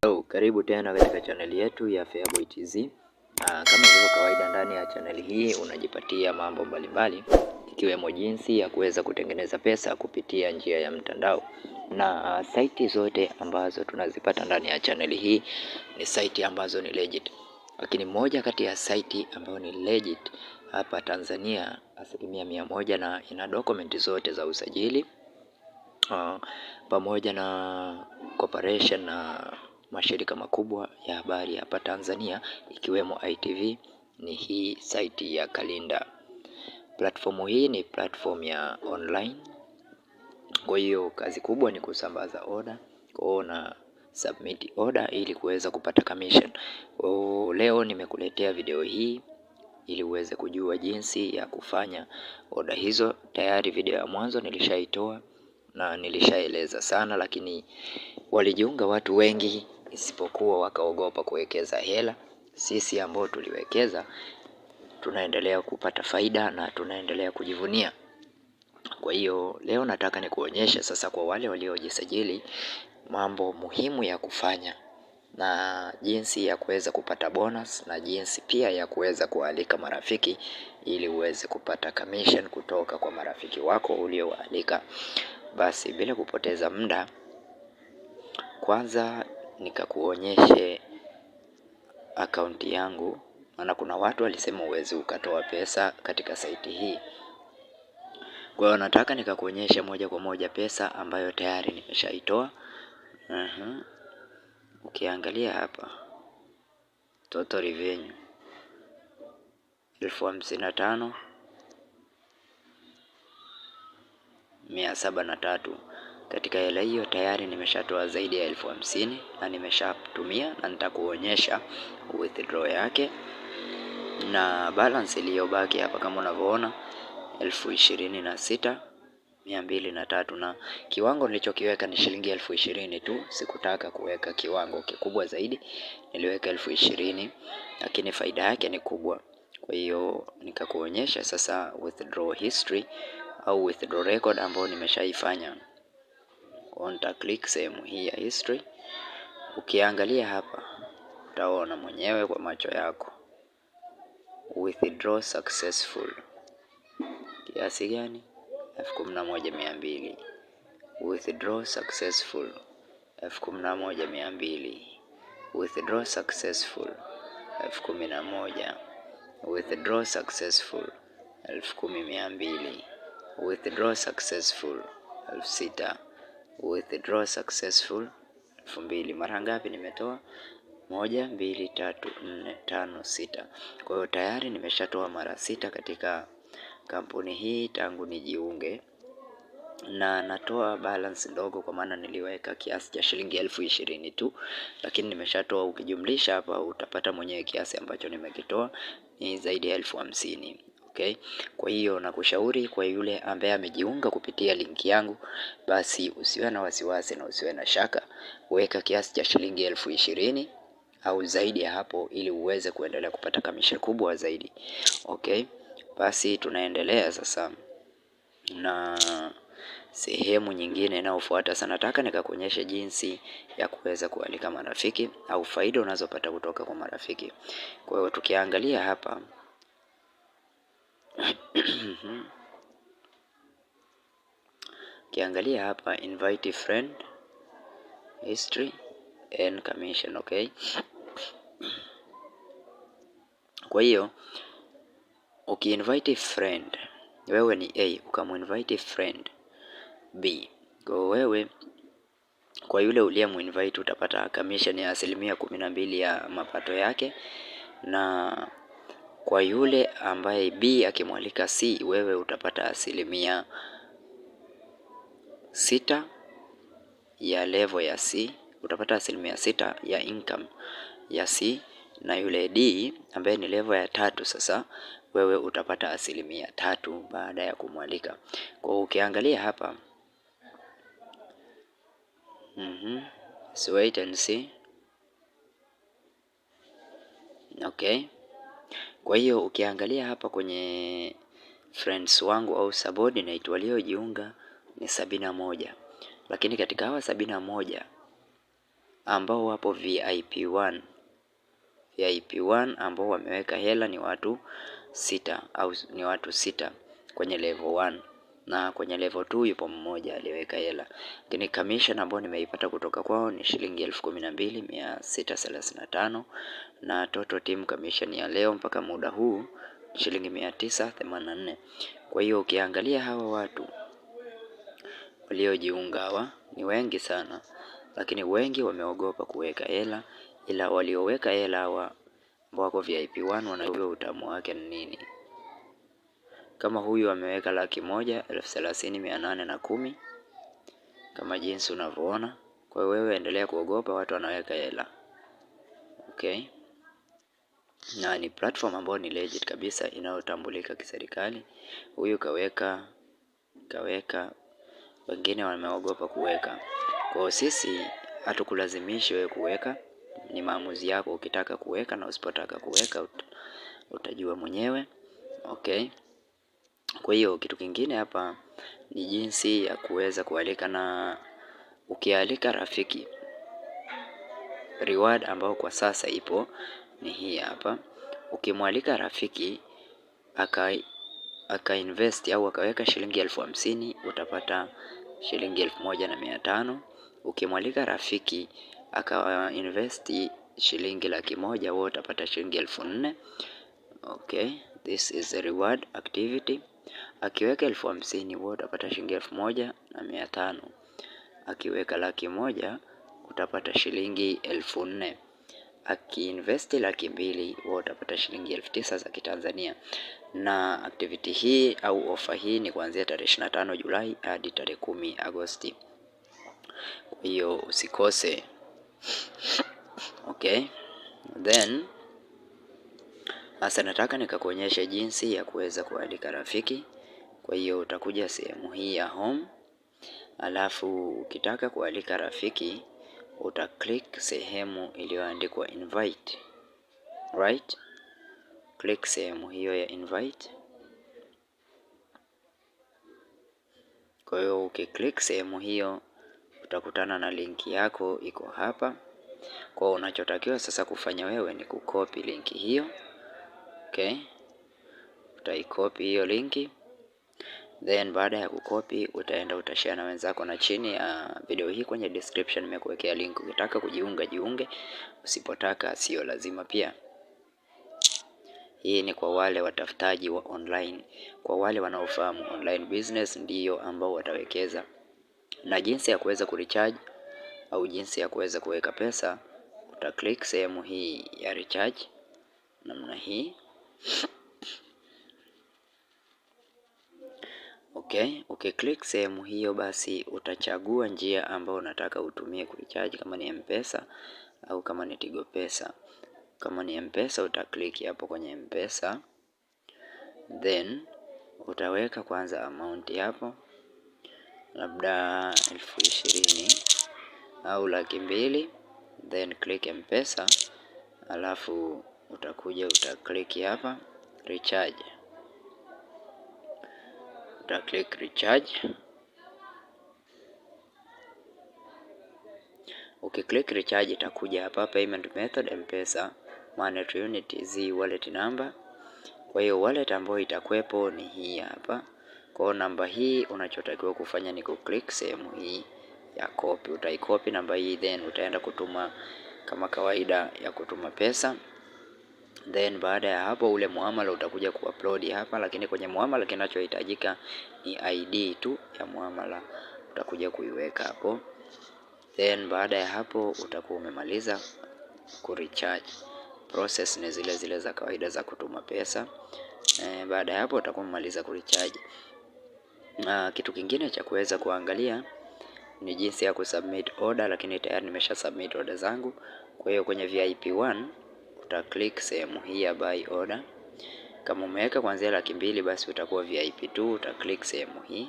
Karibu tena katika chaneli yetu ya Feaboy TZ. Kama ilivyo kawaida, ndani ya chaneli hii unajipatia mambo mbalimbali ikiwemo jinsi ya kuweza kutengeneza pesa kupitia njia ya mtandao, na saiti zote ambazo tunazipata ndani ya chaneli hii ni saiti ambazo ni legit. Lakini moja kati ya saiti ambayo ni legit hapa Tanzania 100%, na ina dokumenti zote za usajili pamoja na corporation na mashirika makubwa ya habari hapa Tanzania ikiwemo ITV, ni hii site ya Kylinda. Platform hii ni platform ya online, kwa hiyo kazi kubwa ni kusambaza order, na submit order ili kuweza kupata commission. Leo nimekuletea video hii ili uweze kujua jinsi ya kufanya order hizo. Tayari video ya mwanzo nilishaitoa na nilishaeleza sana, lakini walijiunga watu wengi, isipokuwa wakaogopa kuwekeza hela. Sisi ambao tuliwekeza tunaendelea kupata faida na tunaendelea kujivunia. Kwa hiyo leo nataka nikuonyeshe sasa, kwa wale waliojisajili, mambo muhimu ya kufanya na jinsi ya kuweza kupata bonus na jinsi pia ya kuweza kualika marafiki ili uweze kupata commission kutoka kwa marafiki wako ulioalika. Basi bila kupoteza muda, kwanza nikakuonyeshe akaunti yangu, maana kuna watu walisema uwezi ukatoa pesa katika saiti hii. Kwa hiyo nataka nikakuonyeshe moja kwa moja pesa ambayo tayari nimeshaitoa. Ukiangalia hapa total revenue 55,703. Katika hela hiyo tayari nimeshatoa zaidi ya 50,000 na nimeshatumia, na nitakuonyesha withdraw yake na balance iliyobaki hapa. Kama unavyoona 26,203, na kiwango nilichokiweka ni shilingi 20,000 tu. Sikutaka kuweka kiwango kikubwa zaidi, niliweka 20,000, lakini faida yake ni kubwa. Kwa hiyo nikakuonyesha sasa withdraw history au withdraw record ambayo nimeshaifanya. Nita click sehemu hii ya history. Ukiangalia hapa utaona mwenyewe kwa macho yako withdraw successful. Kiasi gani? 11,200. Withdraw successful 11,200. Withdraw successful 11,000. Withdraw successful 10,200. Withdraw successful 6,000. Withdraw successful 2,000. Mara ngapi nimetoa? 1, 2, 3, 4, 5, 6. Kwa hiyo tayari nimeshatoa mara 6 katika kampuni hii tangu nijiunge, na natoa balance ndogo kwa maana niliweka kiasi cha shilingi 20,000 tu, lakini nimeshatoa. Ukijumlisha hapa utapata mwenyewe kiasi ambacho nimekitoa ni zaidi ya 50,000. Okay? Kwa hiyo nakushauri, kwa yule ambaye amejiunga kupitia linki yangu, basi usiwe na wasiwasi na usiwe na shaka, weka kiasi cha shilingi 20,000 au zaidi ya hapo ili uweze kuendelea kupata commission kubwa zaidi. Okay? Basi tunaendelea sasa na sehemu nyingine inayofuata. Sana nataka nikakuonyesha jinsi ya kuweza kualika marafiki au faida unazopata kutoka kwa marafiki. Kwa hiyo tukiangalia hapa ukiangalia hapa invite friend, history and commission. Okay? Kwa hiyo ukiinvite friend, wewe ni A, ukamuinvite friend B, kwa wewe, kwa yule uliyemuinvite utapata commission ya 12% ya mapato yake, na kwa yule ambaye B akimwalika C, wewe utapata 6% ya level ya C, utapata 6% ya income ya C, na yule D ambaye ni level ya 3 sasa wewe utapata 3% baada ya kumwalika. Kwa ukiangalia hapa so wait and see. Okay? Kwa hiyo ukiangalia hapa kwenye friends wangu au subordinate waliojiunga ni 71, lakini katika hawa 71 ambao wapo VIP1. VIP1 ambao wameweka hela ni watu 6 au ni watu 6 kwenye level 1, na kwenye level 2 yupo mmoja aliweka hela. Lakini commission ambayo nimeipata kutoka kwao ni shilingi 12,635 na total team commission ya leo mpaka muda huu shilingi 984. Kwa hiyo ukiangalia hawa watu waliojiunga hawa ni wengi sana, lakini wengi wameogopa kuweka hela, ila walioweka hela hawa ambao wako VIP1 wanajua utamu wake ni nini. Kama huyu ameweka 1,30,810 kama jinsi unavyoona. Kwa hiyo wewe endelea kuogopa watu wanaweka hela. Okay, na ni platform ambayo ni legit kabisa, inayotambulika kiserikali. Huyu kaweka, wengine wameogopa kuweka. Kwa hiyo sisi hatukulazimishi wewe kuweka, ni maamuzi yako ukitaka kuweka, na usipotaka kuweka utajua mwenyewe. Okay, kwa hiyo kitu kingine hapa ni jinsi ya kuweza kualika, na ukialika rafiki, reward ambao kwa sasa ipo ni hii hapa. Ukimwalika rafiki aka invest au akaweka shilingi 50,000 utapata shilingi 1,500. Ukimwalika rafiki aka invest shilingi 100,000 wewe utapata shilingi 4,000. Okay, this is a reward activity. Akiweka 50,000 wewe utapata shilingi 1,500. Akiweka 100,000 utapata shilingi 4,000. Akiinvest 200,000 wewe utapata shilingi 9,000 za Kitanzania. Na activity hii au ofa hii ni kuanzia tarehe 25 Julai hadi tarehe 10 Agosti. Kwa hiyo usikose. Okay, then sasa nataka nikakuonyesha jinsi ya kuweza kualika rafiki. Kwa hiyo utakuja sehemu hii ya home, alafu ukitaka kualika rafiki uta-click sehemu iliyoandikwa invite. Right? Click sehemu hiyo ya invite. Kwa hiyo ukiklik sehemu hiyo utakutana na linki yako iko hapa. Kwa unachotakiwa sasa kufanya wewe ni kukopi linki hiyo. Okay, utaikopi hiyo linki, then baada ya kukopi utaenda utashare na wenzako, na chini ya video hii kwenye description nimekuwekea link. Ukitaka kujiunga jiunge, usipotaka sio lazima pia. Hii ni kwa wale watafutaji wa online, kwa wale wanaofahamu online business ndiyo ambao watawekeza. Na jinsi ya kuweza kurecharge au jinsi ya kuweza kuweka pesa, uta-click sehemu hii ya recharge namna hii. Okay, ukiklik sehemu hiyo basi utachagua njia ambayo unataka utumie kurecharge, kama ni M-Pesa au kama ni Tigo Pesa. Kama ni M-Pesa uta-click hapo kwenye M-Pesa, then utaweka kwanza amount hapo, labda 20,000 au 200,000, then click M-Pesa, alafu utakuja uta-click hapa recharge. Uta-click recharge. Ukiclick recharge itakuja hapa payment method M-Pesa, money unit, Z wallet number. Kwa hiyo wallet ambayo itakuwepo ni hii hapa. Kwa namba hii unachotakiwa kufanya ni kuclick sehemu hii ya copy. Utaikopi namba hii, then utaenda kutuma kama kawaida ya kutuma pesa. Then baada ya hapo ule muamala utakuja kuupload hapa, lakini kwenye muamala kinachohitajika ni ID tu ya muamala, utakuja kuiweka hapo. Then baada ya hapo utakuwa umemaliza kurecharge. Process ni zile zile za kawaida za kutuma pesa. Baada ya hapo utakuwa umemaliza kurecharge. Na kitu kingine cha kuweza kuangalia ni jinsi ya kusubmit order, lakini tayari nimesha submit order zangu. Kwa hiyo kwenye VIP1 uta-click sehemu hii ya buy order. Kama umeweka kuanzia 200,000 basi utakuwa VIP2, uta-click sehemu hii.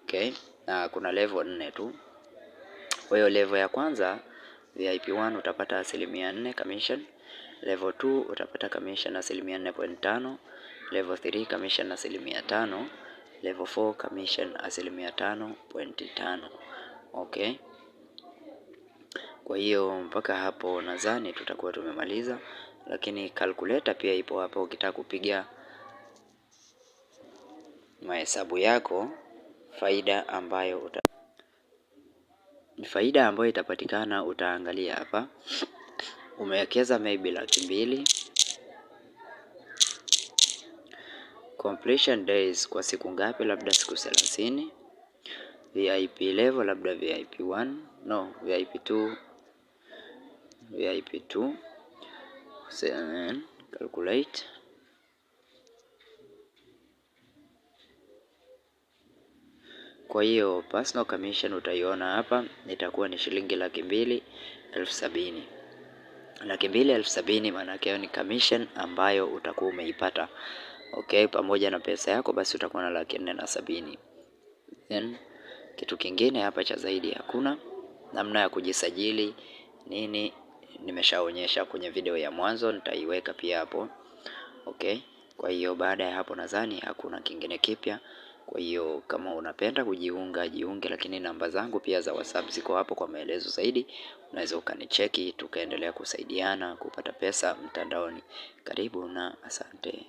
Okay, na kuna level 4 tu. Kwa hiyo level ya kwanza VIP1 utapata 4% commission, level 2 utapata commission 4.5%, level 3 commission 5%, level 4 commission 5.5%. Okay, Kwa hiyo mpaka hapo nadhani tutakuwa tumemaliza, lakini calculator pia ipo hapo ukitaka kupiga mahesabu yako, faida ambayo itapatikana utaangalia hapa. Umewekeza maybe 200,000. Completion days kwa siku ngapi? Labda siku 30. VIP level labda VIP 1, no VIP 2, VIP 2. Calculate. Kwa hiyo personal commission utaiona hapa, itakuwa ni shilingi 2,270,000. 2,270,000 maana yake ni commission ambayo utakuwa umeipata. Okay, pamoja na pesa yako basi utakuwa na 470,000. Then kitu kingine hapa cha zaidi hakuna. Namna ya kujisajili nini nimeshaonyesha kwenye video ya mwanzo, nitaiweka pia hapo. Okay, kwa hiyo baada ya hapo nadhani hakuna kingine kipya. Kwa hiyo kama unapenda kujiunga jiunge, lakini namba zangu pia za WhatsApp ziko hapo kwa maelezo zaidi. Unaweza ukanicheki tukaendelea kusaidiana kupata pesa mtandaoni. Karibu na asante.